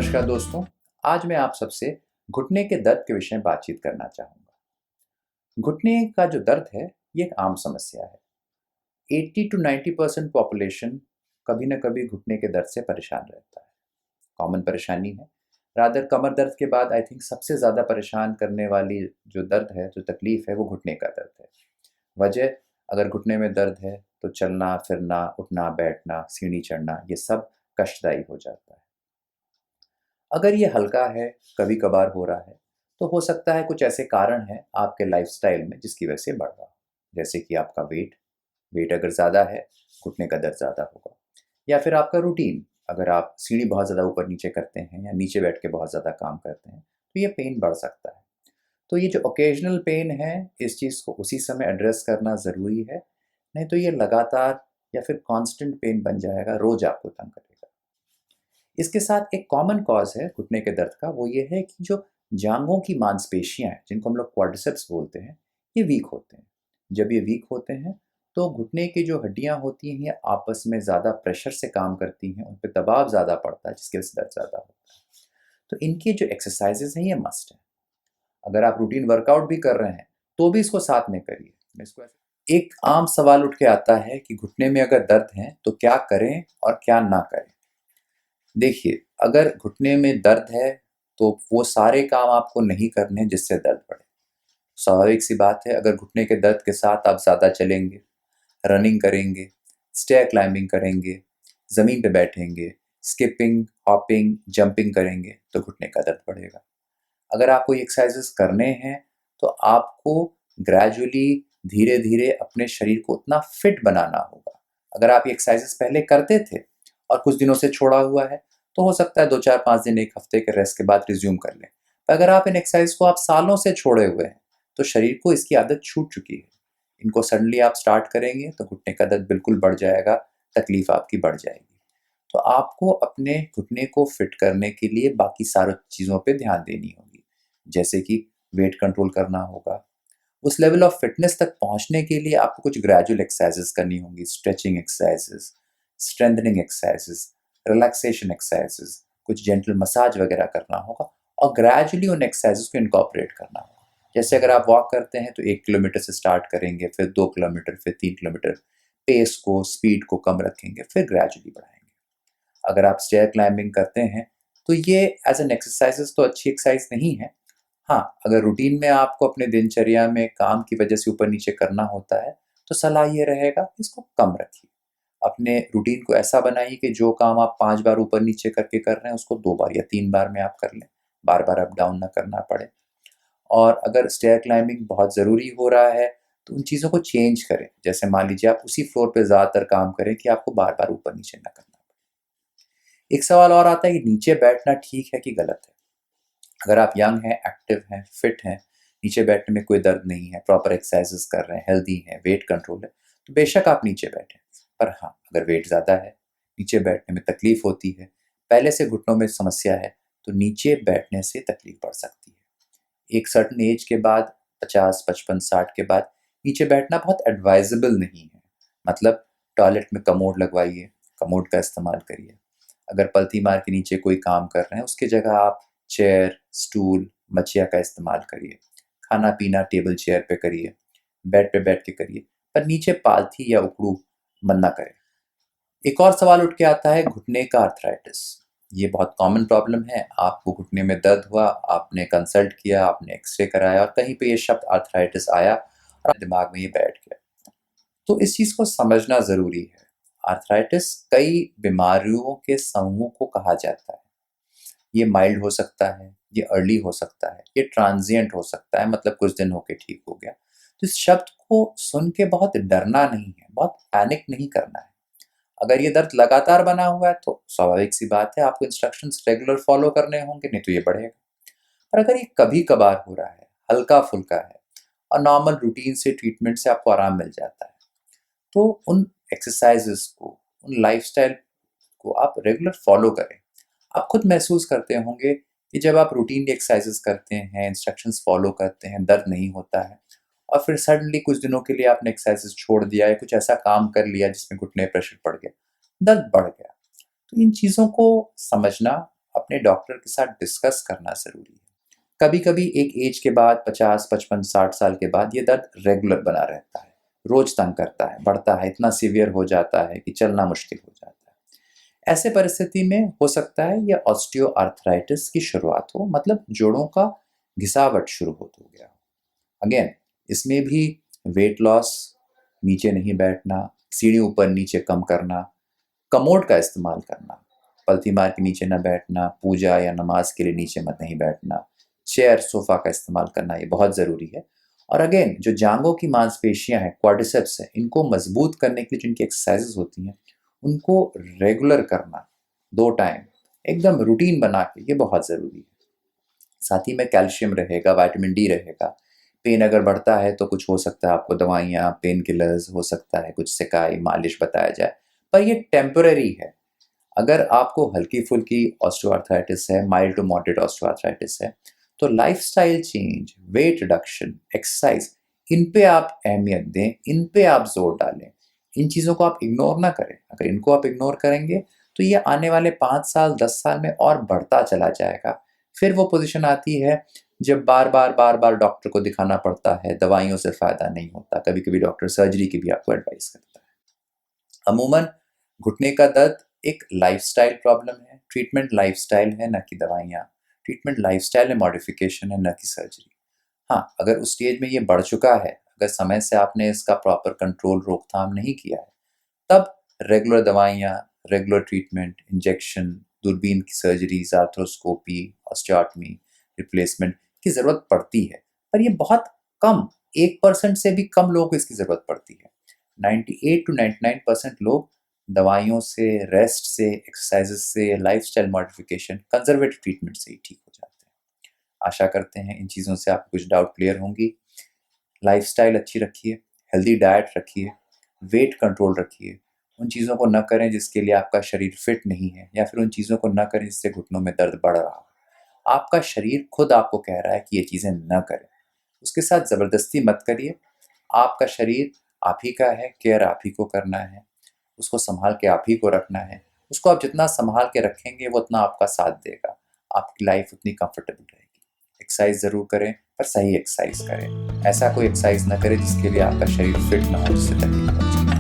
नमस्कार दोस्तों। आज मैं आप सबसे घुटने के दर्द के विषय में बातचीत करना चाहूँगा। घुटने का जो दर्द है, ये एक आम समस्या है। 80 टू 90% पॉपुलेशन कभी न कभी घुटने के दर्द से परेशान रहता है। कॉमन परेशानी है। रादर कमर दर्द के बाद आई थिंक सबसे ज़्यादा परेशान करने वाली जो दर्द है, जो तकलीफ़ है, वो घुटने का दर्द है। वजह, अगर घुटने में दर्द है, तो चलना, फिरना, उठना, बैठना, सीढ़ी चढ़ना, ये सब कष्टदायी हो जाता है। अगर ये हल्का है, कभी-कभार हो रहा है, तो हो सकता है कुछ ऐसे कारण हैं आपके लाइफ़स्टाइल में जिसकी वजह से बढ़ रहा हो। जैसे कि आपका वेट अगर ज़्यादा है, घुटने का दर्द ज़्यादा होगा। या फिर आपका रूटीन, अगर आप सीढ़ी बहुत ज़्यादा ऊपर-नीचे करते हैं या नीचे बैठ के बहुत ज़्यादा काम करते हैं, तो ये पेन बढ़ सकता है। तो ये जो ओकेजनल पेन है, इस चीज़ को उसी समय एड्रेस करना ज़रूरी है, नहीं तो ये लगातार या फिर कांस्टेंट पेन बन जाएगा, रोज़ आपको तंग करेगा। इसके साथ एक कॉमन कॉज़ है घुटने के दर्द का, वो ये है कि जो जांघों की मांसपेशियाँ हैं, जिनको हम लोग क्वाड्रिसेप्स बोलते हैं, ये वीक होते हैं। जब ये वीक होते हैं, तो घुटने की जो हड्डियाँ होती हैं, ये आपस में ज़्यादा प्रेशर से काम करती हैं, उन पे दबाव ज़्यादा पड़ता है, जिसकी वजह से दर्द ज़्यादा होता है। तो इनकी जो एक्सरसाइज़ेज़ हैं, ये मस्ट हैं। अगर आप रूटीन वर्कआउट भी कर रहे हैं, तो भी इसको साथ में करिए। मैं इसको ऐसे एक आम सवाल उठ के आता है कि घुटने में अगर दर्द है, तो क्या करें और क्या ना करें? देखिए, अगर घुटने में दर्द है, तो वो सारे काम आपको नहीं करने जिससे दर्द बढ़े। स्वाभाविक सी बात है, अगर घुटने के दर्द के साथ आप ज़्यादा चलेंगे, रनिंग करेंगे, स्टेयर क्लाइंबिंग करेंगे, ज़मीन पे बैठेंगे, स्किपिंग, हॉपिंग, जंपिंग करेंगे, तो घुटने का दर्द बढ़ेगा। अगर आपको ये एक्सरसाइज़ेज़ करने हैं, तो आपको ग्रेजुअली, धीरे-धीरे अपने शरीर को उतना फिट बनाना होगा। अगर आप ये एक्सरसाइज़ेज़ पहले करते थे और कुछ दिनों से छोड़ा हुआ है, तो हो सकता है 2, 4, 5 दिन, 1 हफ्ते के रेस्ट के बाद रिज़्यूम कर लें। पर अगर आप इन एक्सरसाइज़ को आप सालों से छोड़े हुए हैं, तो शरीर को इसकी आदत छूट चुकी है। इनको सडनली आप स्टार्ट करेंगे, तो घुटने का दर्द बिल्कुल बढ़ जाएगा, तकलीफ़ आपकी बढ़ जाएगी। तो आपको अपने घुटने को फिट करने के लिए बाकी सारी चीज़ों पे ध्यान देनी होगी। जैसे कि वेट कंट्रोल करना होगा। उस लेवल ऑफ फिटनेस तक पहुँचने के लिए आपको कुछ ग्रेजुअल एक्सरसाइज़ेज़ करनी होंगी, stretching exercises, strengthening exercises, relaxation exercises, कुछ जेंटल मसाज वगैरह करना होगा और ग्रेजुअली उन एक्सरसाइज़ेज़ को इनकॉर्पोरेट करना होगा। जैसे अगर आप वॉक करते हैं, तो 1 किलोमीटर से स्टार्ट करेंगे, फिर 2 किलोमीटर, फिर 3 किलोमीटर। पेस को, स्पीड को कम रखेंगे, फिर ग्रेजुअली बढ़ाएँगे। अगर आप स्टेयर क्लाइंबिंग करते हैं, तो ये एज़ एन एक्सरसाइज़ेज़ तो अच्छी एक्सरसाइज़ नहीं है। हाँ, अगर रूटीन में आपको अपने दिनचर्या में काम की वजह से ऊपर-नीचे करना होता है, तो सलाह ये रहेगा कि इसको कम रखिए। अपने रूटीन को ऐसा बनाइए कि जो काम आप 5 बार ऊपर-नीचे करके कर रहे हैं, उसको 2 बार या 3 बार में आप कर लें। बार-बार अप-डाउन ना करना पड़े। और अगर स्टेयर क्लाइंबिंग बहुत ज़रूरी हो रहा है, तो उन चीज़ों को चेंज करें। जैसे मान लीजिए आप उसी फ्लोर पे ज़्यादातर काम करें कि आपको बार-बार ऊपर-नीचे ना करना पड़े। एक सवाल और आता है कि नीचे बैठना ठीक है कि गलत है? अगर आप यंग हैं, एक्टिव हैं, फिट हैं, नीचे बैठने में कोई दर्द नहीं है, प्रॉपर एक्सरसाइज़ेज़ कर रहे हैं, हेल्दी हैं, वेट कंट्रोल है, तो बेशक आप नीचे बैठें। पर हाँ, अगर वेट ज़्यादा है, नीचे बैठने में तकलीफ़ होती है, पहले से घुटनों में समस्या है, तो नीचे बैठने से तकलीफ़ बढ़ सकती है। एक सर्टेन एज के बाद 50, 55, 60 के बाद नीचे बैठना बहुत एडवाइज़ेबल नहीं है। मतलब टॉयलेट में कमोड लगवाइए, कमोड का इस्तेमाल करिए। अगर पलथी मार के नीचे कोई काम कर रहे हैं, उसकी जगह आप चेयर, स्टूल, मचिया का इस्तेमाल करिए। खाना-पीना टेबल चेयर पे करिए, बेड पे बैठ के करिए, पर नीचे पालथी या उखड़ू मन ना करें। एक और सवाल उठ के आता है घुटने का आर्थराइटिस। ये बहुत कॉमन प्रॉब्लम है। आपको घुटने में दर्द हुआ, आपने कंसल्ट किया, आपने एक्स-रे कराया और कहीं पे ये शब्द आर्थराइटिस आया और दिमाग में ये बैठ गया। तो इस चीज़ को समझना ज़रूरी है। आर्थराइटिस कई बीमारियों के समूह को कहा जाता है। ये माइल्ड हो सकता है, ये अर्ली हो सकता है, ये ट्रांज़िएंट हो सकता है, मतलब कुछ दिन होके ठीक हो गया। तो इस शब्द को सुन के बहुत डरना नहीं है, बहुत पैनिक नहीं करना है। अगर ये दर्द लगातार बना हुआ है, तो स्वाभाविक सी बात है, आपको इंस्ट्रक्शंस रेगुलर फ़ॉलो करने होंगे, नहीं तो ये बढ़ेगा। पर अगर ये कभी-कभार हो रहा है, हल्का-फुल्का है और नॉर्मल रूटीन से, ट्रीटमेंट से आपको आराम मिल जाता है, तो उन एक्सरसाइज़ेज़ को, उन लाइफ़स्टाइल को आप रेगुलर फ़ॉलो करें। आप खुद महसूस करते होंगे कि जब आप रूटीन एक्सरसाइज़ेज़ करते हैं, इंस्ट्रक्शंस फ़ॉलो करते हैं, दर्द नहीं होता है और फिर सडनली कुछ दिनों के लिए आपने एक्सरसाइज़ेज़ छोड़ दिया या कुछ ऐसा काम कर लिया जिसमें घुटने पे प्रेशर पड़ गया, दर्द बढ़ गया। तो इन चीज़ों को समझना, अपने डॉक्टर के साथ डिस्कस करना ज़रूरी है। कभी कभी एक एज के बाद 50, 55, 60 साल के बाद ये दर्द रेगुलर बना रहता है, रोज तंग करता है, बढ़ता है, इतना सीवियर हो जाता है कि चलना मुश्किल हो जाता है। ऐसे परिस्थिति में हो सकता है यह ऑस्टियोआर्थराइटिस की शुरुआत हो, मतलब जोड़ों का घिसावट शुरू हो गया हो। अगेन, इसमें भी वेट लॉस, नीचे नहीं बैठना, सीढ़ी ऊपर नीचे कम करना, कमोड का इस्तेमाल करना, पलथी मार के नीचे न बैठना, पूजा या नमाज के लिए नीचे मत नहीं बैठना, चेयर सोफा का इस्तेमाल करना, ये बहुत ज़रूरी है। और अगेन, जो जांघों की मांसपेशियां हैं, क्वाड्रिसेप्स हैं, इनको मजबूत करने के लिए जिनकी एक्सरसाइजेस होती हैं उनको रेगुलर करना, 2 टाइम एकदम रूटीन बना के, ये बहुत ज़रूरी है। साथ ही में कैल्शियम रहेगा, विटामिन डी रहेगा। पेन अगर बढ़ता है तो कुछ हो सकता है आपको दवाइयाँ, पेन किलर्स हो सकता है, कुछ सिकाई मालिश बताया जाए, पर ये टेम्पररी है। अगर आपको हल्की फुल्की ऑस्टियोआर्थराइटिस है, माइल्ड टू मॉडरेट ऑस्टियोआर्थराइटिस है, तो lifestyle change, weight reduction, exercise, इन पे आप अहमियत दें, इन पे आप जोर डालें। इन चीज़ों को आप इग्नोर ना करें। अगर इनको आप इग्नोर करेंगे तो ये आने वाले 5 साल 10 साल में और बढ़ता चला जाएगा। फिर वो पोजीशन आती है जब बार बार डॉक्टर को दिखाना पड़ता है, दवाइयों से फ़ायदा नहीं होता, कभी कभी डॉक्टर सर्जरी की भी आपको एडवाइस करता है। अमूमन घुटने का दर्द एक लाइफस्टाइल प्रॉब्लम है, ट्रीटमेंट लाइफस्टाइल है, न कि दवाइयाँ। ट्रीटमेंट लाइफस्टाइल में मॉडिफिकेशन है, न कि सर्जरी। हाँ, अगर उस स्टेज में ये बढ़ चुका है, अगर समय से आपने इसका प्रॉपर कंट्रोल, रोकथाम नहीं किया है, तब रेगुलर दवाइयाँ, रेगुलर ट्रीटमेंट, इंजेक्शन, दूरबीन की सर्जरीज, आर्थ्रोस्कोपी, ऑस्टियोटमी, रिप्लेसमेंट की ज़रूरत पड़ती है। पर ये बहुत कम, 1% से भी कम लोगों को इसकी ज़रूरत पड़ती है। 98 to 99% लोग दवाइयों से, रेस्ट से, एक्सरसाइजेस से, लाइफस्टाइल मॉडिफिकेशन, कंजर्वेटिव ट्रीटमेंट से ही ठीक हो जाते हैं। आशा करते हैं इन चीज़ों से आपको कुछ डाउट क्लियर होंगी। लाइफस्टाइल अच्छी रखिए, हेल्दी डाइट रखिए, वेट कंट्रोल रखिए। उन चीज़ों को न करें जिसके लिए आपका शरीर फिट नहीं है, या फिर उन चीज़ों को न करें जिससे घुटनों में दर्द बढ़ रहा हो। आपका शरीर खुद आपको कह रहा है कि ये चीज़ें न करें, उसके साथ ज़बरदस्ती मत करिए। आपका शरीर आप ही का है, केयर आप ही को करना है, उसको संभाल के आप ही को रखना है। उसको आप जितना संभाल के रखेंगे वो उतना आपका साथ देगा, आपकी लाइफ उतनी कंफर्टेबल रहेगी। एक्सरसाइज ज़रूर करें, पर सही एक्सरसाइज करें। ऐसा कोई एक्सरसाइज ना करें जिसके लिए आपका शरीर फिट ना हो, जिससे तकलीफ पहुंचे।